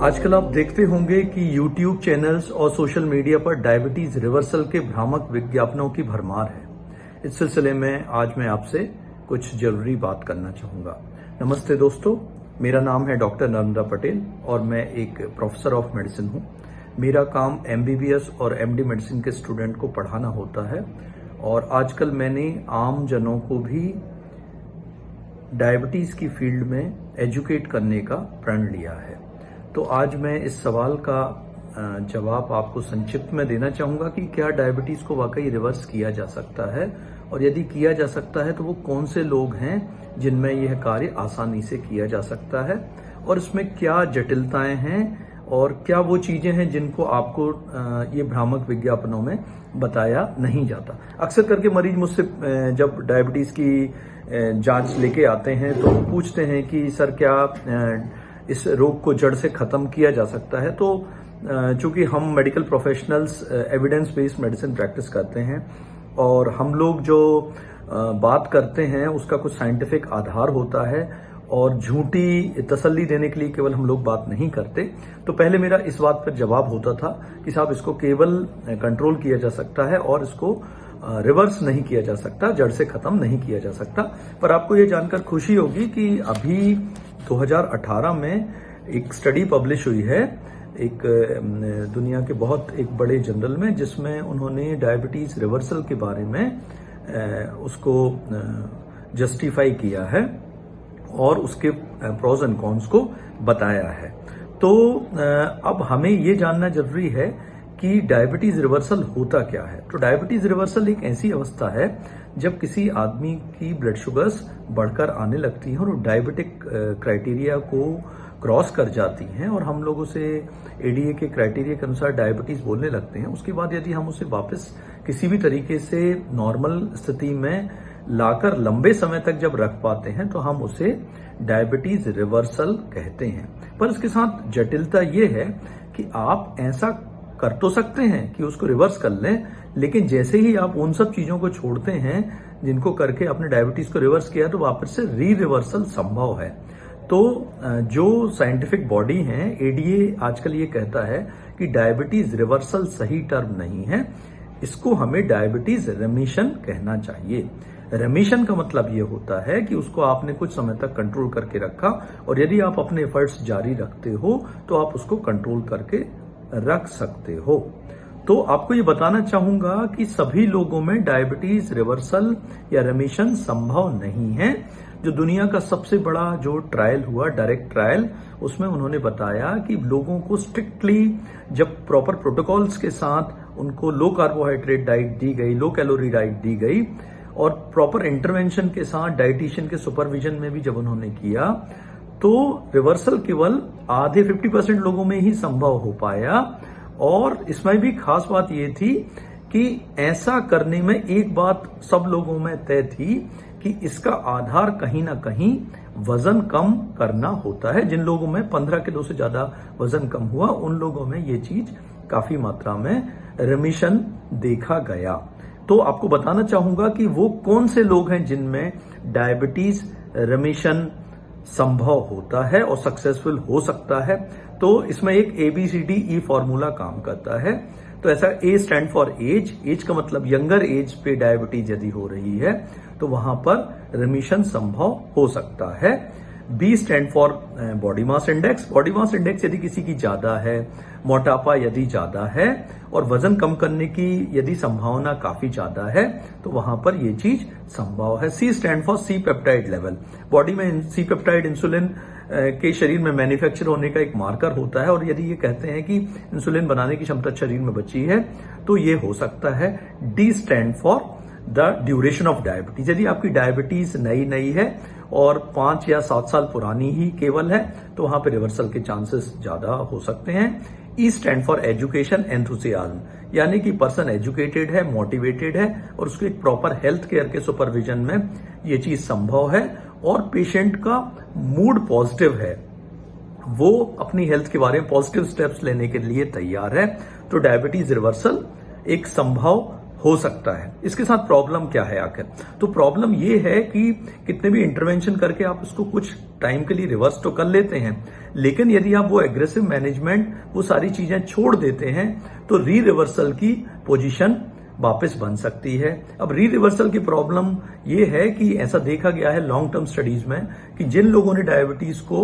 आजकल आप देखते होंगे कि YouTube चैनल्स और सोशल मीडिया पर डायबिटीज रिवर्सल के भ्रामक विज्ञापनों की भरमार है। इस सिलसिले में आज मैं आपसे कुछ जरूरी बात करना चाहूंगा। नमस्ते दोस्तों, मेरा नाम है डॉक्टर नर्मदा पटेल और मैं एक प्रोफेसर ऑफ मेडिसिन हूं। मेरा काम MBBS और MD मेडिसिन के स्टूडेंट को पढ़ाना होता है और आजकल मैंने आम जनों को भी डायबिटीज की फील्ड में एजुकेट करने का प्रण लिया है। तो आज मैं इस सवाल का जवाब आपको संक्षिप्त में देना चाहूंगा कि क्या डायबिटीज को वाकई रिवर्स किया जा सकता है, और यदि किया जा सकता है तो वो कौन से लोग हैं जिनमें यह कार्य आसानी से किया जा सकता है, और इसमें क्या जटिलताएं हैं और क्या वो चीजें हैं जिनको आपको ये भ्रामक विज्ञापनों में बताया नहीं जाता। अक्सर करके मरीज मुझसे जब डायबिटीज की जांच लेके आते हैं तो पूछते हैं कि सर क्या इस रोग को जड़ से खत्म किया जा सकता है। तो चूंकि हम medical professionals evidence based medicine practice करते हैं और हम लोग जो बात करते हैं उसका कुछ साइंटिफिक आधार होता है और झूठी तसल्ली देने के लिए केवल हम लोग बात नहीं करते। तो पहले मेरा इस बात पर जवाब होता था कि साहब इसको केवल कंट्रोल किया जा सकता है और इसको रिवर्स नहीं किया जा सकता, जड़ से खत्म नहीं किया जा सकता। पर आपको ये जानकर खुशी होगी कि अभी 2018 में एक स्टडी पब्लिश हुई है एक दुनिया के बहुत एक बड़े जर्नल में, जिसमें उन्होंने डायबिटीज रिवर्सल के बारे में उसको जस्टिफाई किया है और उसके प्रोज एंड कॉन्स को बताया है। तो अब हमें ये जानना जरूरी है कि डायबिटीज रिवर्सल होता क्या है। तो डायबिटीज रिवर्सल एक ऐसी अवस्था है जब किसी आदमी की ब्लड शुगर्स बढ़कर आने लगती हैं और डायबिटिक क्राइटेरिया को क्रॉस कर जाती हैं और हम लोग उसे ADA के क्राइटेरिया के अनुसार डायबिटीज बोलने लगते हैं। उसके बाद यदि हम उसे वापस किसी भी तरीके से नॉर्मल स्थिति में लाकर लंबे समय तक जब रख पाते हैं तो हम उसे डायबिटीज रिवर्सल कहते हैं। पर इसके साथ जटिलता ये है कि आप ऐसा कर तो सकते हैं कि उसको रिवर्स कर लें, लेकिन जैसे ही आप उन सब चीजों को छोड़ते हैं जिनको करके आपने डायबिटीज को रिवर्स किया तो वापस से रिवर्सल संभव है। तो जो साइंटिफिक बॉडी है ADA आजकल ये कहता है कि डायबिटीज रिवर्सल सही टर्म नहीं है, इसको हमें डायबिटीज रेमिशन कहना चाहिए। रेमिशन का मतलब ये होता है कि उसको आपने कुछ समय तक कंट्रोल करके रखा और यदि आप अपने एफर्ट्स जारी रखते हो तो आप उसको कंट्रोल करके रख सकते हो। तो आपको ये बताना चाहूंगा कि सभी लोगों में डायबिटीज रिवर्सल या रेमिशन संभव नहीं है। जो दुनिया का सबसे बड़ा जो ट्रायल हुआ, डायरेक्ट ट्रायल, उसमें उन्होंने बताया कि लोगों को स्ट्रिक्टली जब प्रॉपर प्रोटोकॉल्स के साथ उनको लो कार्बोहाइड्रेट डाइट दी गई, लो कैलोरी डाइट दी गई और प्रॉपर इंटरवेंशन के साथ डाइटिशियन के सुपरविजन में भी जब उन्होंने किया तो रिवर्सल केवल आधे 50% लोगों में ही संभव हो पाया। और इसमें भी खास बात ये थी कि ऐसा करने में एक बात सब लोगों में तय थी कि इसका आधार कहीं ना कहीं वजन कम करना होता है। जिन लोगों में 15 किलो से ज्यादा वजन कम हुआ उन लोगों में ये चीज काफी मात्रा में रिमिशन देखा गया। तो आपको बताना चाहूंगा कि वो कौन से लोग हैं जिनमें डायबिटीज रिमिशन संभव होता है और सक्सेसफुल हो सकता है। तो इसमें एक ABCDE फॉर्मूला काम करता है। तो ऐसा A स्टैंड फॉर एज का मतलब यंगर एज पे डायबिटीज यदि हो रही है तो वहां पर रिमिशन संभव हो सकता है। B stand for body mass index. Body mass index यदि किसी की ज्यादा है, मोटापा यदि ज्यादा है और वजन कम करने की यदि संभावना काफी ज्यादा है तो वहां पर यह चीज संभव है। C stand for C peptide level. Body में सी पेप्टाइड इंसुलिन के शरीर में मैन्युफैक्चर होने का एक मार्कर होता है और यदि ये कहते हैं कि इंसुलिन बनाने की क्षमता शरीर में बची है तो ये हो सकता है। D stand for the duration of diabetes. यदि आपकी डायबिटीज नई है और 5 या 7 साल पुरानी ही केवल है तो वहां पे रिवर्सल के चांसेस ज्यादा हो सकते हैं। E stand for education enthusiasm, यानी कि पर्सन एजुकेटेड है, मोटिवेटेड है और उसको एक प्रॉपर हेल्थ केयर के सुपरविजन में ये चीज संभव है और पेशेंट का मूड पॉजिटिव है, वो अपनी हेल्थ के बारे में पॉजिटिव स्टेप्स लेने के लिए तैयार है। तो डायबिटीज रिवर्सल एक संभव हो सकता है। इसके साथ प्रॉब्लम क्या है आखिर? तो प्रॉब्लम ये है कि कितने भी इंटरवेंशन करके आप उसको कुछ टाइम के लिए रिवर्स तो कर लेते हैं, लेकिन यदि आप वो एग्रेसिव मैनेजमेंट, वो सारी चीजें छोड़ देते हैं, तो री रिवर्सल की पोजीशन वापस बन सकती है। अब री रिवर्सल की प्रॉब्लम ये है कि ऐसा देखा गया है लॉन्ग टर्म स्टडीज में कि जिन लोगों ने डायबिटीज को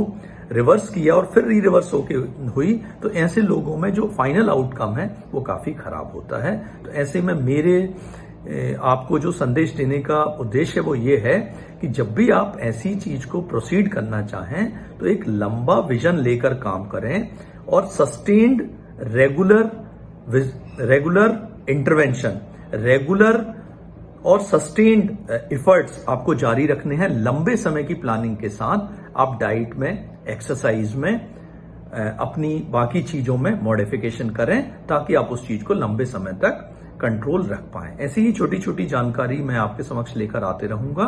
रिवर्स किया और फिर री रिवर्स होके हुई, तो ऐसे लोगों में जो फाइनल आउटकम है वो काफी खराब होता है। तो ऐसे में मेरे आपको जो संदेश देने का उद्देश्य है वो ये है कि जब भी आप ऐसी चीज को प्रोसीड करना चाहें तो एक लंबा विजन लेकर काम करें और सस्टेन्ड रेगुलर इंटरवेंशन, रेगुलर और सस्टेन्ड एफर्ट्स आपको जारी रखने हैं। लंबे समय की प्लानिंग के साथ आप डाइट में, एक्सरसाइज में, अपनी बाकी चीजों में मॉडिफिकेशन करें ताकि आप उस चीज को लंबे समय तक कंट्रोल रख पाएं। ऐसी ही छोटी छोटी जानकारी मैं आपके समक्ष लेकर आते रहूंगा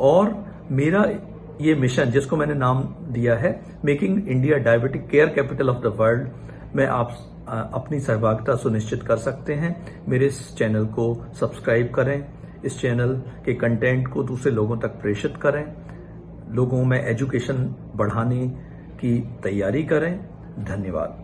और मेरा ये मिशन जिसको मैंने नाम दिया है making India diabetic care capital of the world में आप अपनी सहभागिता सुनिश्चित कर सकते हैं। मेरे इस चैनल को सब्सक्राइब करें, इस चैनल के कंटेंट को दूसरे लोगों तक प्रेषित करें, लोगों में एजुकेशन बढ़ाने की तैयारी करें। धन्यवाद।